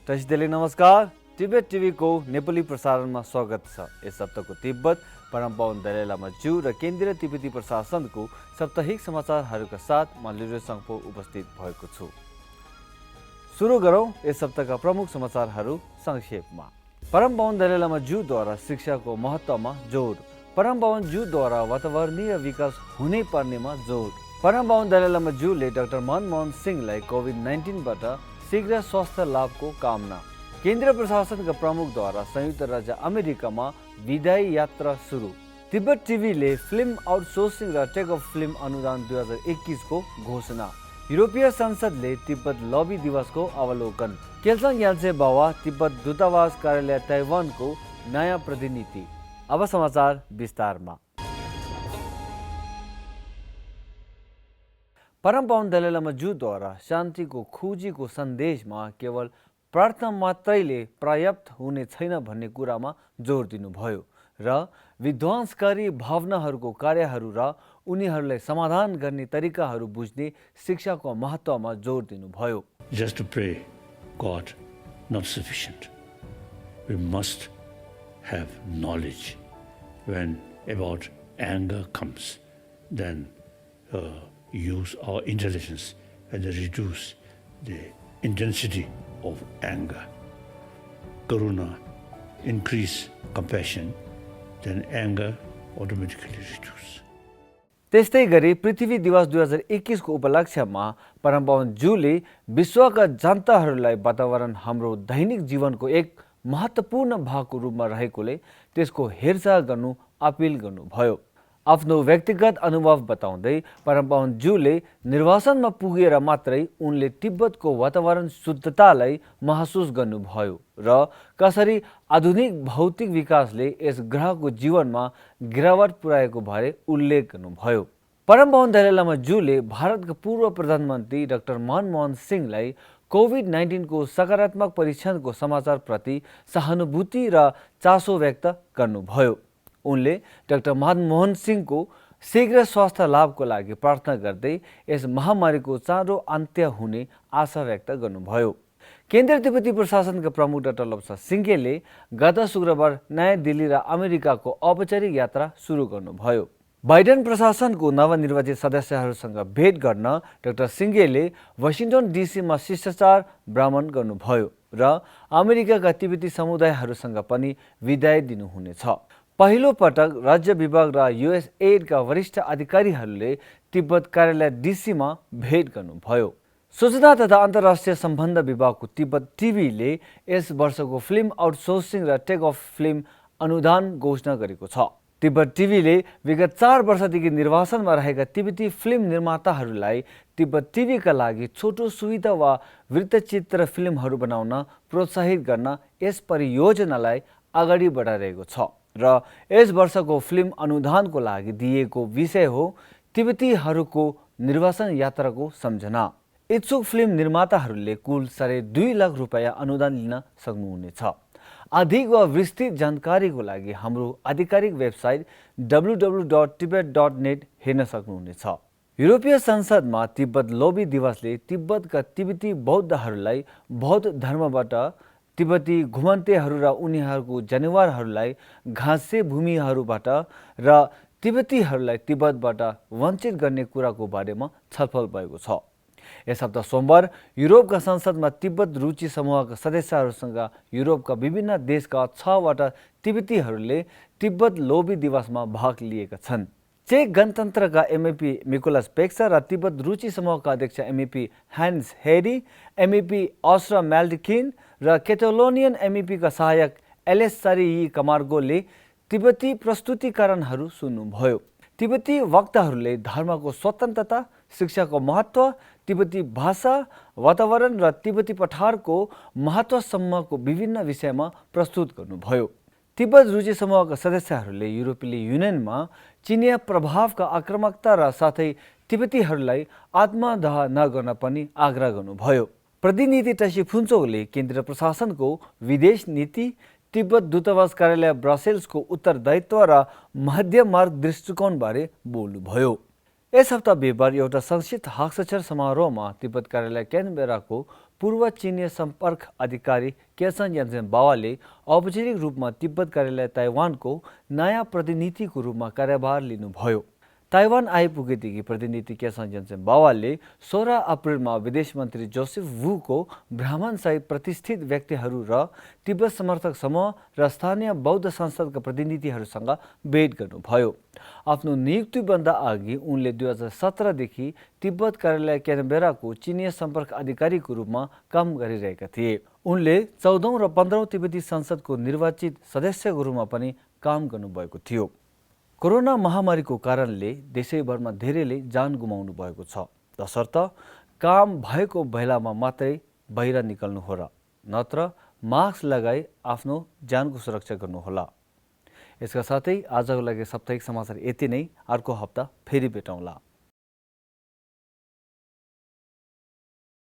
दर्शकले नमस्कार। तिब्बत टिभीको नेपाली प्रसारणमा स्वागत छ। यस हप्ताको तिब्बत परम पावन दलाई लामा ज्यू र केन्द्रीय तिब्बती प्रशासनको साप्ताहिक समाचारहरूका साथ म लिरो सङ्पो उपस्थित भएको छु। सुरु गरौँ यस हप्ताका प्रमुख समाचारहरू संक्षेपमा। परम पावन दलाई लामा ज्यूद्वारा शिक्षाको महत्त्वमा जोड। परम पावन ज्यूद्वारा वातावरणीय विकास हुनै पर्नेमा जोड। परम पावन दलाई लामा ज्यूले डाक्टर मनमोहन सिंहलाई कोभिड-19बाट शीघ्र स्वास्थ्य लाभको कामना। केन्द्रीय प्रशासनका प्रमुखद्वारा संयुक्त राज्य अमेरिकामा विदाई यात्रा सुरु। तिब्बत टिभीले फिल्म आउटसोर्सिङ र टेक अफ फिल्म अनुदान 2021 को घोषणा। युरोपीय संसदले तिब्बत लबी दिवसको अवलोकन। केल्सङ याल्से बावा तिब्बत दूतावास कार्यालय ताइवानको नयाँ प्रतिनिधि। अब समाचार विस्तारमा। परम पावन दलाई लामा ज्यूद्वारा शान्तिको खोजीको सन्देशमा केवल प्रार्थना मात्रैले पर्याप्त हुने छैन भन्ने कुरामा जोड दिनुभयो र विध्वंसकारी भावनाहरूको कार्यहरू र उनीहरूलाई समाधान गर्ने तरिकाहरू बुझ्ने शिक्षाको महत्त्वमा जोड दिनुभयो। Just to pray, God, not sufficient. We must have knowledge. When about anger comes, then use our intelligence and reduce the intensity of anger. Karuna, increase compassion, then anger automatically reduce. त्यस्तै गरी पृथ्वी दिवस 2021 को उपलक्ष्यमा परम पावन ज्यूले विश्वका जनताहरूलाई वातावरण हाम्रो दैनिक जीवनको एक महत्त्वपूर्ण भागको रूपमा रहेकोले त्यसको हेरचाह गर्नु अपिल गर्नुभयो। आफ्नो व्यक्तिगत अनुभव बताउँदै परम पावन ज्यूले निर्वासनमा पुगेर मात्रै उनले तिब्बतको वातावरण शुद्धतालाई महसुस गर्नुभयो र कसरी आधुनिक भौतिक विकासले यस ग्रहको जीवनमा गिरावट पुर्याएको बारे उल्लेख गर्नुभयो। परम पावन दलाई लामा ज्यूले भारतका पूर्व प्रधानमन्त्री डाक्टर मनमोहन सिंहलाई कोभिड-19 को सकारात्मक परीक्षणको समाचारप्रति सहानुभूति र चासो व्यक्त गर्नुभयो। उनले डाक्टर मनमोहन सिंहको शीघ्र स्वास्थ्य लाभको लागि प्रार्थना गर्दै यस महामारीको चाँडो अन्त्य हुने आशा व्यक्त गर्नुभयो। केन्द्रीय तिब्बती प्रशासनका प्रमुख डाक्टर लम्सा सिङ्गेले गत शुक्रबार नयाँ दिल्ली र अमेरिकाको औपचारिक यात्रा सुरु गर्नुभयो। बाइडेन प्रशासनको नवनिर्वाचित सदस्यहरूसँग भेट गर्न डाक्टर सिङ्गेले वासिङ्टन डिसीमा शिष्टाचार भ्रमण गर्नुभयो र अमेरिकाका तिब्बती समुदायहरूसँग पनि विदाई दिनुहुनेछ। पहिलो पटक राज्य विभाग र युएसएडका वरिष्ठ अधिकारीहरूले तिब्बत कार्यालय डिसीमा भेट गर्नुभयो। सूचना तथा अन्तर्राष्ट्रिय सम्बन्ध विभागको तिब्बत टिभीले यस वर्षको फिल्म आउटसोर्सिङ र टेक अफ फिल्म अनुदान घोषणा गरेको छ। तिब्बत टिभीले विगत 4 वर्षदेखि निर्वासनमा रहेका तिब्बती फिल्म निर्माताहरूलाई तिब्बत टिभीका लागि छोटो सुविधा वा वृत्तचित्र फिल्महरू बनाउन प्रोत्साहित गर्न यस परियोजनालाई अगाडि बढाइरहेको छ र यस वर्षको फिल्म अनुदानको लागि दिएको विषय हो तिब्बतीहरूको निर्वासन यात्राको सम्झना। इच्छुक फिल्म निर्माताहरूले कुल 2.5 लाख रुपैयाँ अनुदान लिन सक्नुहुनेछ। अधिक वा विस्तृत जानकारीको लागि हाम्रो आधिकारिक वेबसाइट www.tibet.net हेर्न सक्नुहुनेछ। युरोपीय संसदमा तिब्बत लबी दिवसले तिब्बतका तिब्बती बौद्धहरूलाई बौद्ध धर्मबाट तिब्बती घुमन्तेहरू र उनीहरूको जनावरहरूलाई घाँसे भूमिहरूबाट र तिब्बतीहरूलाई तिब्बतबाट वञ्चित गर्ने कुराको बारेमा छलफल भएको छ। यस हप्ता सोमबार युरोपका संसदमा तिब्बत रुचि समूहका सदस्यहरूसँग युरोपका विभिन्न देशका 6 वटा तिब्बतीहरूले तिब्बत लबी दिवसमा भाग लिएका छन्। चेक गणतन्त्रका एमएपी मिकोलास पेक्सा र तिब्बत रुचि समूहका अध्यक्ष एमएपी ह्यान्स हेरी, एमएपी अस्रा म्याल्डिकिन र केटलोनियन एमएपीका सहायक एलेस सारी कमार्गोले तिब्बती प्रस्तुतिकरणहरू सुन्नुभयो। तिब्बती वक्ताहरूले धर्मको स्वतन्त्रता, शिक्षाको महत्त्व, तिब्बती भाषा, वातावरण र तिब्बती पठारको महत्त्वसम्मको विभिन्न विषयमा प्रस्तुत गर्नुभयो। तिब्बत रुचि समूहका सदस्यहरूले युरोपेली युनियनमा चिनिया प्रभावका आक्रामकता र साथै तिब्बतीहरूलाई आत्मदाह नगर्न पनि आग्रह गर्नुभयो। प्रतिनिधि टसी फुन्चोकले केन्द्रीय प्रशासनको विदेश नीति, तिब्बत दूतावास कार्यालय ब्रसेल्सको उत्तरदायित्व र मध्य मार्ग दृष्टिकोणबारे बोल्नुभयो। यस हप्ता बिहिबार एउटा संक्षिप्त हस्ताक्षर समारोहमा तिब्बत कार्यालय क्यानबेराको पूर्व चिनिया सम्पर्क अधिकारी केसन यान्सेन बावाले औपचारिक रूपमा तिब्बत कार्यालय ताइवानको नयाँ प्रतिनिधिको रूपमा कार्यभार लिनुभयो। ताइवान आइपुगेदेखि प्रतिनिधि केसन यान्सेन बावाले 16 अप्रिलमा विदेश मन्त्री जोसेफ वूको ब्राह्मणशाही प्रतिष्ठित व्यक्तिहरू र तिब्बत समर्थक समूह र स्थानीय बौद्ध संसदका प्रतिनिधिहरूसँग भेट गर्नुभयो। आफ्नो नियुक्तिभन्दा अघि उनले 2017देखि तिब्बत कार्यालय क्यानबेराको चिनिया सम्पर्क अधिकारीको रूपमा काम गरिरहेका थिए। उनले 14औं र 15औं तिब्बती संसदको निर्वाचित सदस्यको रूपमा पनि काम गर्नुभएको थियो। कोरोना महामारीको कारणले देशैभरमा धेरैले जान गुमाउनु भएको छ। तसर्थ काम भएको बेलामा मात्रै बाहिर निकल्नुहोला, नत्र मास्क लगाई आफ्नो ज्यानको सुरक्षा गर्नुहोला। यसका साथै आजको लागि साप्ताहिक समाचार यति नै। अर्को हप्ता फेरि भेटौँला।